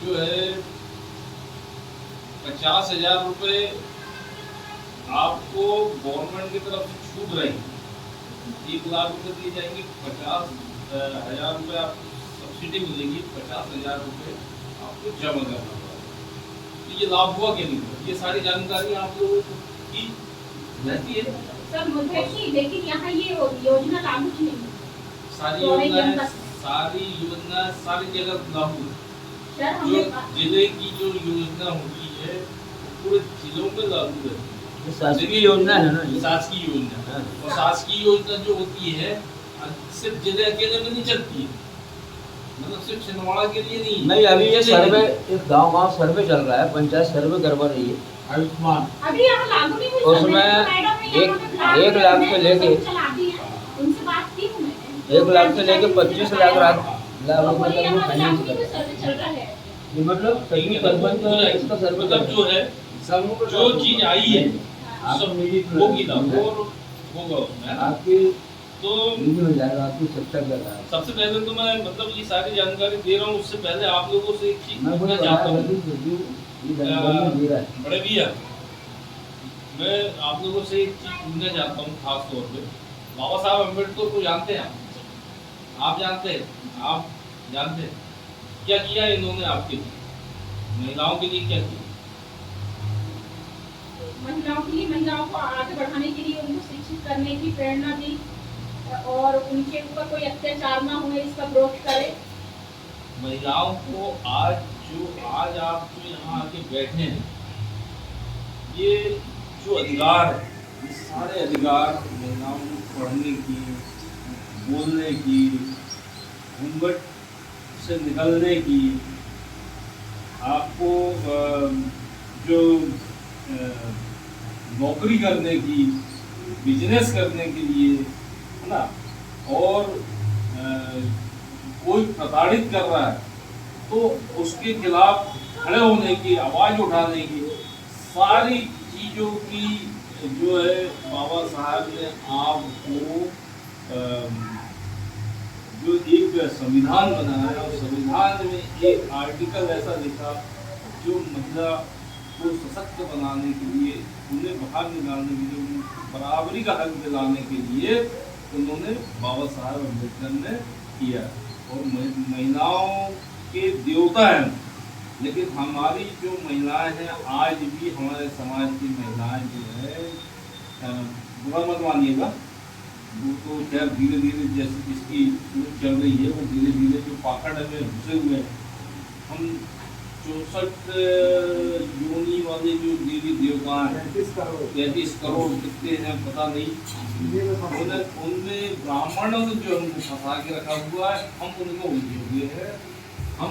जो है 50,000 रुपये आपको गवर्नमेंट की तरफ से छूट रही, 1 लाख रुपये दिए जाएंगे, 50,000 रुपये आपको सब्सिडी मिलेगी, 50,000 रुपये आपको जमा करना पड़ेगा। तो ये लाभ हुआ कि नहीं हुआ, ये सारी जानकारी आप लोगों की रहती है सर मुझे नहीं, लेकिन यहाँ ये योजना लागू नहीं है। सारी योजना सारी जगह लागू है। जो जिले की जो योजना होती है पूरे जिलों में लागू रहती है। शासकीय योजना है ना, शासकीय योजना, और शासकीय योजना जो होती है सिर्फ जिले अकेले में नहीं चलती है, मतलब सिर्फ छिंदवाड़ा के लिए नहीं। अभी ये सर्वे, एक गांव सर्वे चल रहा है, पंचायत सर्वे करवा रही है आयुष्मान, अभी यहाँ लागू नहीं हुई। उसमें 1 लाख से लेके उनसे बात की हूँ मैंने, 1 लाख से लेके 25 लाख मतलब फाइनेंस कर, चल रहा है। ये मतलब सभी सरपंच इसका सर्वे मतलब जो है जो चीज आई है सब होगी ना, और होगा उसमें आपकी तो हो जाएगा, आपकी सत्ता कर रहा है। सबसे पहले तो मैं मतलब ये सारी जानकारी दे रहा हूँ, उससे पहले आप लोगों से एक चीज पूछना चाहता हूँ बड़े भैया, मैं आप लोगों से एक चीज पूछना चाहता हूँ खास तौर पे, बाबा साहब अम्बेडकर को जानते हैं आप जानते हैं, आप जानते हैं क्या किया इन्होंने आपके लिए, महिलाओं के लिए क्या किया? महिलाओं के लिए, महिलाओं को आगे बढ़ाने के लिए उनको शिक्षित करने की प्रेरणा दी और उनके ऊपर कोई अत्याचार ना हुए इसका विरोध करे। महिलाओं को आज आप जो यहाँ आके बैठे हैं, ये जो अधिकार है, ये सारे अधिकार महिलाओं को पढ़ने की, बोलने की, घूंघट से निकलने की, आपको जो नौकरी करने की, बिजनेस करने के लिए, है ना, और कोई प्रताड़ित कर रहा है तो उसके खिलाफ खड़े होने की, आवाज़ उठाने की, सारी चीज़ों की जो है बाबा साहब ने आपको जो एक संविधान बनाया, और संविधान में एक आर्टिकल ऐसा लिखा जो महिला को सशक्त बनाने के लिए, उन्हें बाहर निकालने के लिए, उन्हें बराबरी का हक दिलाने के लिए उन्होंने बाबा साहब अम्बेडकर ने किया। और महिलाओं के देवता हैं, लेकिन हमारी जो महिलाएं हैं आज भी, हमारे समाज की महिलाएं जो है, बुरा मत मानिएगा, वो तो खैर धीरे धीरे जैसे जिसकी चल रही है वो धीरे धीरे जो पाखंड में घुसे हुए हैं, हम 64 योनि वाले जो देवी देवता हैं, 33 करोड़ कितने हैं पता नहीं, उनमें ब्राह्मणों ने जो हमको फंसा के रखा हुआ है, हम उनको उलझे हुए हैं, हम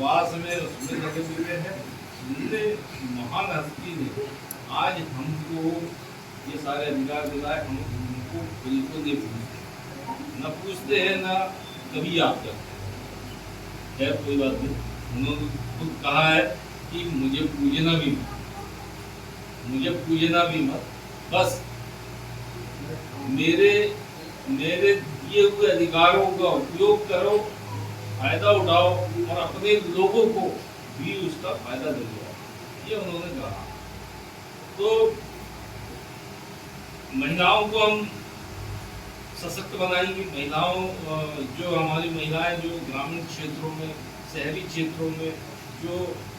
वास में उसमें लगे हुए हैं। महान हस्ती ने आज हमको ये सारे अधिकार दिलाए, हम उनको बिल्कुल नहीं पूछते, न पूछते हैं, न कभी आप करते हैं। खैर कोई बात नहीं, उन्होंने खुद कहा है कि मुझे पूजना भी मत, बस मेरे दिए हुए अधिकारों का उपयोग करो, फायदा उठाओ और अपने लोगों को भी उसका फायदा दिलवाओ, ये उन्होंने कहा। तो महिलाओं को हम सशक्त बनाएंगे, महिलाओं जो हमारी महिलाएं जो ग्रामीण क्षेत्रों में, शहरी क्षेत्रों में जो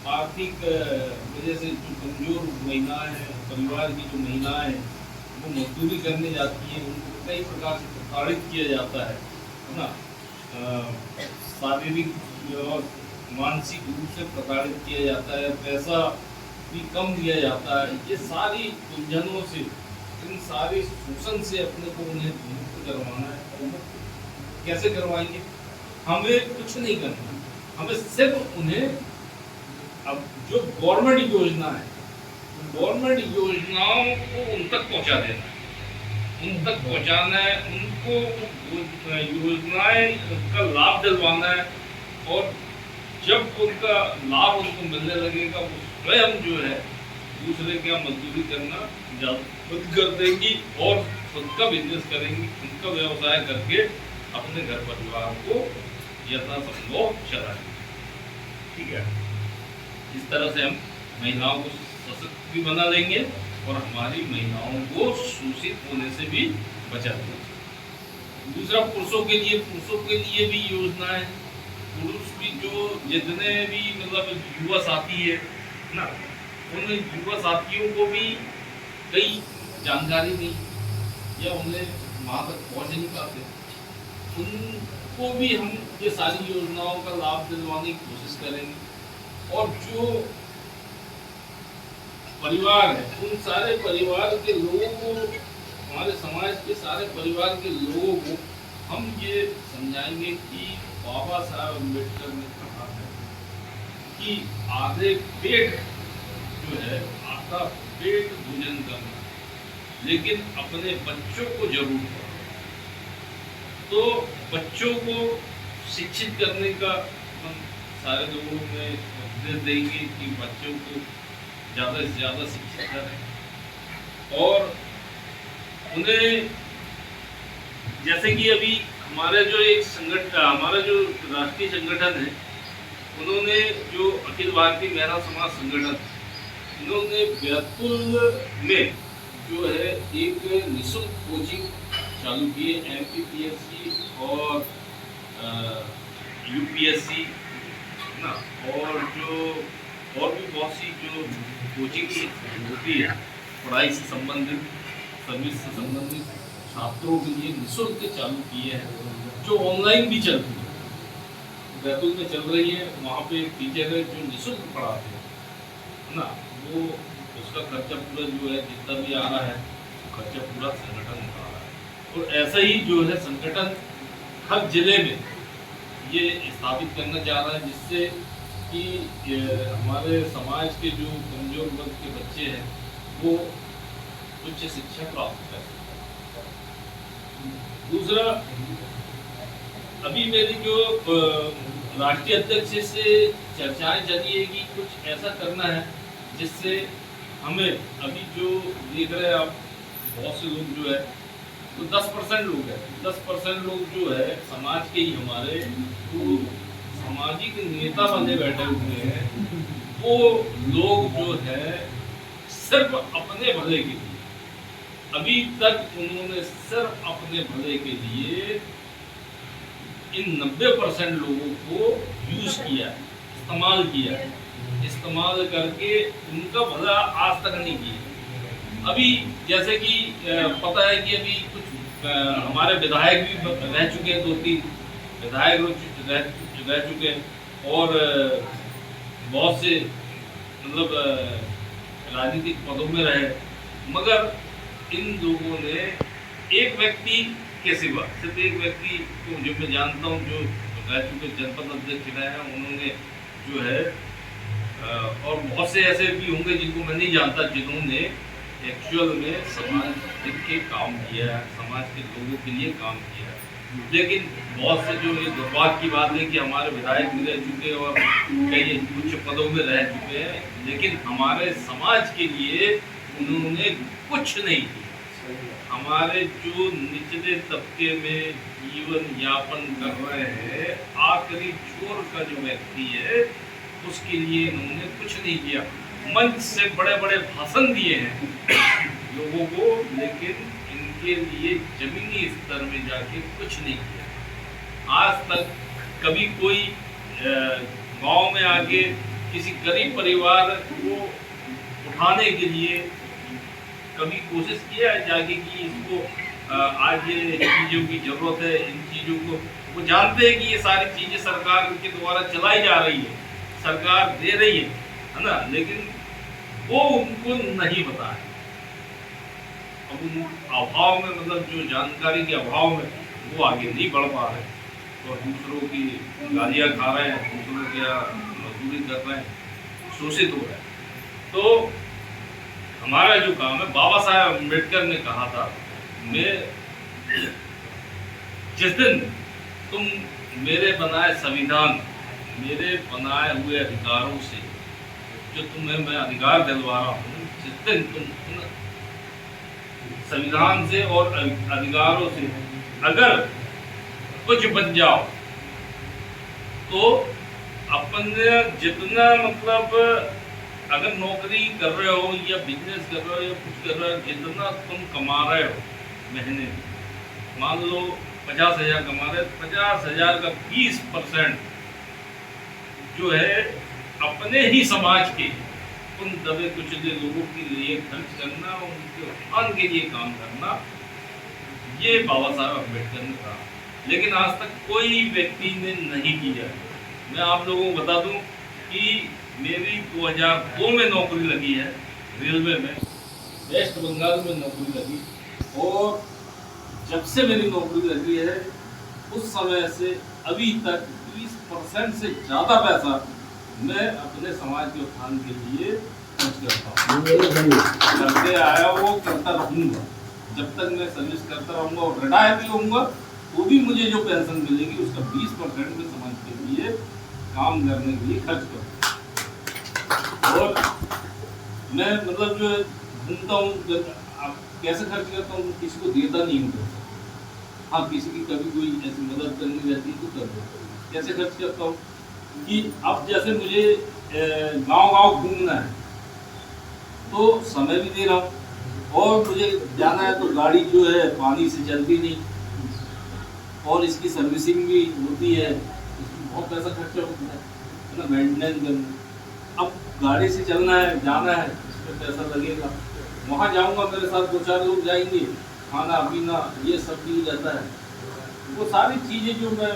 आर्थिक वजह से जो कमजोर महिलाएं हैं, परिवार की जो महिलाएं हैं, वो मजदूरी करने जाती हैं, उनको कई प्रकार से प्रताड़ित किया जाता है ना, शारीरिक और मानसिक रूप से प्रताड़ित किया जाता है, पैसा भी कम दिया जाता है। ये सारी उलझनों से, इन सारे शोषण से अपने को उन्हें मुक्त करवाना है। कैसे करवाएंगे? हमें कुछ नहीं करना, हमें सिर्फ उन्हें अब जो गवर्नमेंट योजना है, गवर्नमेंट योजनाओं को उन तक पहुंचा देना है, उन तक पहुंचाना है, उनको योजनाएं का लाभ दिलवाना है। और जब उनका लाभ उनको मिलने लगेगा, वो स्वयं जो है दूसरे के यहाँ मजदूरी करना बंद कर देंगी और खुद का बिजनेस करेंगी, खुद का व्यवसाय करके अपने घर परिवार को यथासंभव चलाएंगे। ठीक है। इस तरह से हम महिलाओं को सशक्त भी बना लेंगे और हमारी महिलाओं को शोषित होने से भी बचा देंगे। दूसरा, पुरुषों के लिए भी योजनाएं, पुरुष भी जो जितने भी मतलब युवा साथी है ना, उन युवा साथियों को भी कई जानकारी नहीं या उन्हें वहाँ तक पहुँच नहीं पाते, उनको भी हम ये सारी योजनाओं का लाभ दिलवाने की कोशिश करेंगे। और जो परिवार है, उन सारे परिवार के लोगों को, हमारे समाज के सारे परिवार के लोगों को हम ये समझाएंगे कि बाबा साहब अम्बेडकर ने कहा है कि आधे पेट जो है, आधा पेट भोजन करना, लेकिन अपने बच्चों को जरूर पढ़ाओ। तो बच्चों को शिक्षित करने का हम सारे लोगों में उपदेश देंगे कि बच्चों को ज़्यादा से ज़्यादा शिक्षित करें। और उन्हें, जैसे कि अभी हमारे जो एक संगठन, हमारा जो राष्ट्रीय संगठन है, उन्होंने जो अखिल भारतीय महिला समाज संगठन, इन्होंने बैतूल में जो है एक निःशुल्क कोचिंग चालू की है, MPPSC और UPSC ना, और भी बहुत सी जो कोचिंग होती है पढ़ाई से संबंधित, सर्विस से संबंधित छात्रों के लिए निःशुल्क चालू किए हैं, जो ऑनलाइन भी चलती है, बैतूल में चल रही है। वहाँ पे एक टीचर है जो निःशुल्क पढ़ाते हैं ना, वो उसका खर्चा पूरा जो है जितना भी आ रहा है, खर्चा पूरा संगठन उठा रहा है। और ऐसा ही जो है संगठन हर जिले में ये स्थापित करना चाह रहा है, जिससे कि हमारे समाज के जो कमजोर वर्ग के बच्चे हैं वो उच्च शिक्षा प्राप्त करें। दूसरा, अभी मेरी जो राष्ट्रीय अध्यक्ष से चर्चाएं चली है कि कुछ ऐसा करना है जिससे हमें, अभी जो देख रहे हैं आप, बहुत से लोग जो है तो 10% लोग हैं, 10% लोग जो है समाज के ही हमारे तो सामाजिक नेता बने बैठे हुए हैं। वो लोग जो है सिर्फ अपने भले के लिए, अभी तक उन्होंने सिर्फ अपने भले के लिए इन 90% लोगों को यूज किया है, इस्तेमाल किया है, इस्तेमाल करके उनका भला आज तक नहीं किया। अभी जैसे कि पता है कि अभी कुछ हमारे विधायक भी रह चुके हैं, 2-3 विधायक रह चुके हैं, और बहुत से मतलब राजनीतिक पदों में रहे, मगर इन लोगों ने एक व्यक्ति के सिवा, सिर्फ एक व्यक्ति को जो मैं जानता हूँ जो रह चुके जनपद अध्यक्ष रहे हैं, उन्होंने जो है, और बहुत से ऐसे भी होंगे जिनको मैं नहीं जानता, जिन्होंने एक्चुअल में समाज के काम किया है, समाज के लोगों के लिए काम किया है। लेकिन बहुत से जो ये दुर्भाग्य की बात है कि हमारे विधायक भी रह चुके हैं और कई उच्च पदों में रह चुके हैं, लेकिन हमारे समाज के लिए उन्होंने कुछ नहीं किया। हमारे जो निचले तबके में जीवन यापन कर रहे हैं, आखिरी छोर का जो व्यक्ति है, उसके लिए इन्होंने कुछ नहीं किया। मंच से बड़े बड़े भाषण दिए हैं लोगों को, लेकिन इनके लिए जमीनी स्तर में जाके कुछ नहीं किया। आज तक कभी कोई गांव में आके किसी गरीब परिवार को उठाने के लिए कभी कोशिश किया है जाके कि इसको आज ये चीज़ों की ज़रूरत है, इन चीज़ों को वो जानते हैं कि ये सारी चीज़ें सरकार के द्वारा चलाई जा रही है, सरकार दे रही है ना, लेकिन वो उनको नहीं पता है। अब उन अभाव में, मतलब जो जानकारी के अभाव में वो आगे नहीं बढ़ पा रहे और दूसरों की गालियाँ खा रहे हैं, दूसरों की मजदूरी कर रहे हैं, शोषित हो रहे हैं। तो हमारा जो काम है, बाबा साहब अम्बेडकर ने कहा था, मैं जिस दिन तुम मेरे बनाए संविधान, मेरे बनाए हुए अधिकारों से जो तुम्हें मैं अधिकार दिलवा रहा हूँ, जिस दिन तुम संविधान से और अधिकारों से अगर कुछ बच जाओ तो अपने जितना मतलब अगर नौकरी कर रहे हो या बिजनेस कर रहे हो या कुछ कर रहे हो, जितना तुम कमा रहे हो महीने में, मान लो 50,000 कमा रहे, 50,000 का 20% जो है अपने ही समाज के उन दबे कुचले लोगों के लिए खर्च करना, उनके उत्थान के लिए काम करना, ये बाबा साहब अम्बेडकर ने कहा। लेकिन आज तक कोई व्यक्ति ने नहीं किया। मैं आप लोगों को बता दूं कि मेरी 2002 में नौकरी लगी है रेलवे में, वेस्ट बंगाल में नौकरी लगी, और जब से मेरी नौकरी लगी है उस समय से अभी तक 20% से ज़्यादा पैसा मैं अपने समाज के उत्थान के लिए खर्च करता हूँ। करते आया वो करता रहूँगा जब तक मैं सर्विस करता रहूँगा, और रिटायर भी होऊंगा तो भी मुझे जो पेंशन मिलेगी उसका 20% मैं समाज के लिए काम करने के लिए खर्च करूँगा। और मैं मतलब जो घूमता हूँ, कैसे खर्च करता हूँ, किसी को देता नहीं हूँ। हाँ, किसी की कभी कोई ऐसी मदद करनी रहती है तो कर दो। कैसे खर्च करता हूँ कि अब जैसे मुझे गांव-गांव घूमना है तो समय भी दे रहा हूँ, और मुझे जाना है तो गाड़ी जो है पानी से चलती नहीं, और इसकी सर्विसिंग भी होती है, इसमें बहुत पैसा खर्चा होता है ना, मेंटेनेंस करना। अब गाड़ी से चलना है, जाना है, इसमें पैसा लगेगा। वहाँ जाऊँगा, मेरे साथ 2-4 लोग जाएंगे, खाना पीना ये सब भी रहता है। वो सारी चीज़ें जो मैं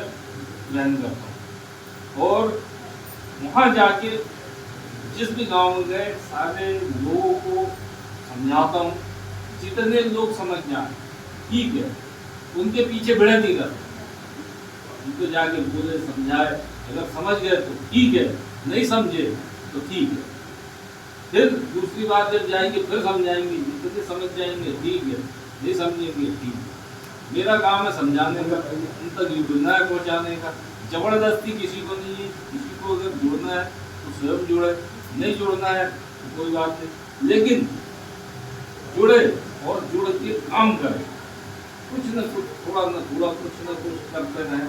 प्लान करता हूँ, और वहाँ जाके जिस भी गांव में गए सारे लोगों को समझाता हूँ, जितने लोग समझ जाए ठीक है, उनके पीछे भिड़े नहीं करते, उनको जाके बोले समझाए, अगर समझ गए तो ठीक है, नहीं समझे तो ठीक है। फिर दूसरी बार जब जाएंगे फिर समझाएंगे, जितने समझ जाएंगे ठीक है, नहीं समझेंगे ठीक है। मेरा काम है समझाने का, उन तक योजना है पहुँचाने का। जबरदस्ती किसी को नहीं है, किसी को अगर जोड़ना है तो स्वयं जुड़े, नहीं जोड़ना है तो कोई बात नहीं, लेकिन जुड़े और जुड़ के काम करें, कुछ न कुछ, थोड़ा न थोड़ा, कुछ न कुछ करते रहें।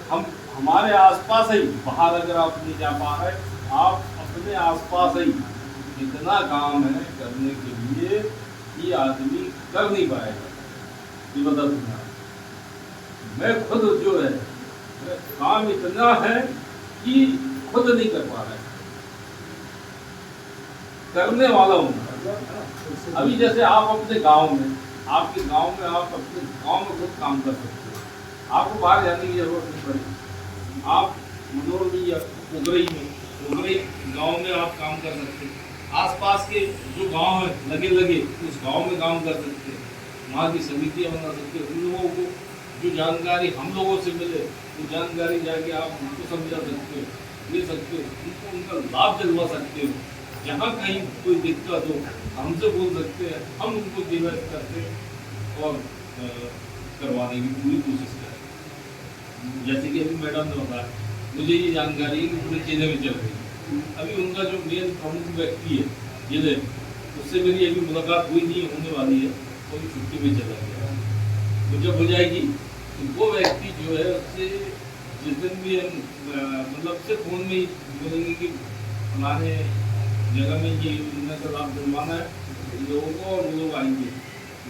हम हमारे आसपास ही, बाहर अगर आप नहीं जा पा रहे, आप अपने आसपास ही इतना काम है करने के लिए कि आदमी कर नहीं पाएगा। ये बता दूंगा, मैं खुद जो है काम इतना है कि खुद नहीं कर पा रहा है, करने वाला हूँ। अभी जैसे आप अपने गांव में, आपके गांव में आप अपने गांव में खुद काम कर सकते हो, आपको बाहर जाने की जरूरत नहीं पड़ेगी। आप मनोर में या उगरई गांव में आप काम कर सकते हैं। आसपास के जो गांव है लगे लगे उस गांव में काम कर सकते हैं, वहाँ की समितियाँ बना सकते हैं। उन लोगों को जो जानकारी हम लोगों से मिले वो जानकारी जाके आप उनको समझा सकते हो, दे सकते हो, उनको उनका लाभ दिलवा सकते हो। जहाँ कहीं कोई दिक्कत हो हमसे बोल सकते हैं, हम उनको डिवाइस करते हैं और करवाने की पूरी कोशिश करें। जैसे कि अभी मैडम ने बताया, मुझे ये जानकारी है कि पूरे जिले में चल रही है। अभी उनका जो मेन प्रमुख व्यक्ति है जिले, उससे मेरी अभी मुलाकात हुई नहीं, होने वाली है, वो भी छुट्टी में चला गया। तो जब हो जाएगी तो वो व्यक्ति जो है उससे जिस दिन भी हम मतलब से फ़ोन में ही बोलेंगे कि फलाने जगह में ये योजना का लाभ दिलवाना है लोगों को, और वो लोग आएंगे।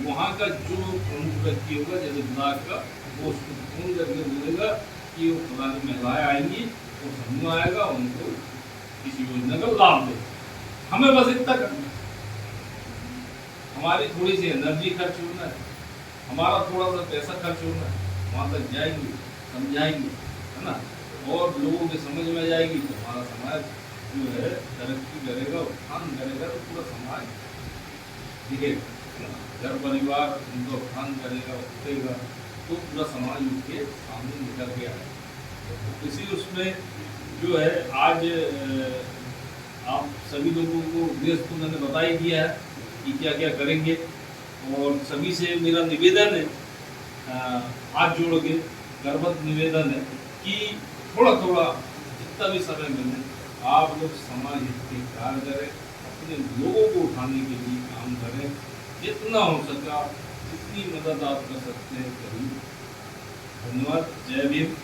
वहाँ का जो प्रमुख व्यक्ति होगा जैसे ब्लॉक का, वो उसको फ़ोन करके बोलेगा कि वो फलानी महिलाएँ आएंगी, वो समूह आएगा, उनको इस योजना का लाभ दे। हमें बस इतना करना है, हमारी थोड़ी सी एनर्जी खर्च होना है, हमारा थोड़ा सा पैसा खर्च होना है, वहाँ तक जाएंगे, समझाएंगे, है ना, और लोगों के समझ में जाएगी तो हमारा समाज जो है तरक्की करेगा, उत्थान करेगा, तो पूरा समाज दिखेगा, घर परिवार उनका उत्थान करेगा, उठेगा, तो पूरा समाज उठ के सामने निकल के आएगा। इसी उसमें जो है आज आप सभी लोगों को उद्देश्य तो मैंने बता ही दिया है कि क्या क्या करेंगे, और सभी से मेरा निवेदन है, हाथ जोड़ के गर्वत निवेदन है कि थोड़ा थोड़ा जितना भी समय मिले आप लोग समाज हित के कार्य करें, अपने लोगों को उठाने के लिए काम करें, जितना हो सका जितनी मदद आप कर सकते हैं करिए। धन्यवाद। जय भीम।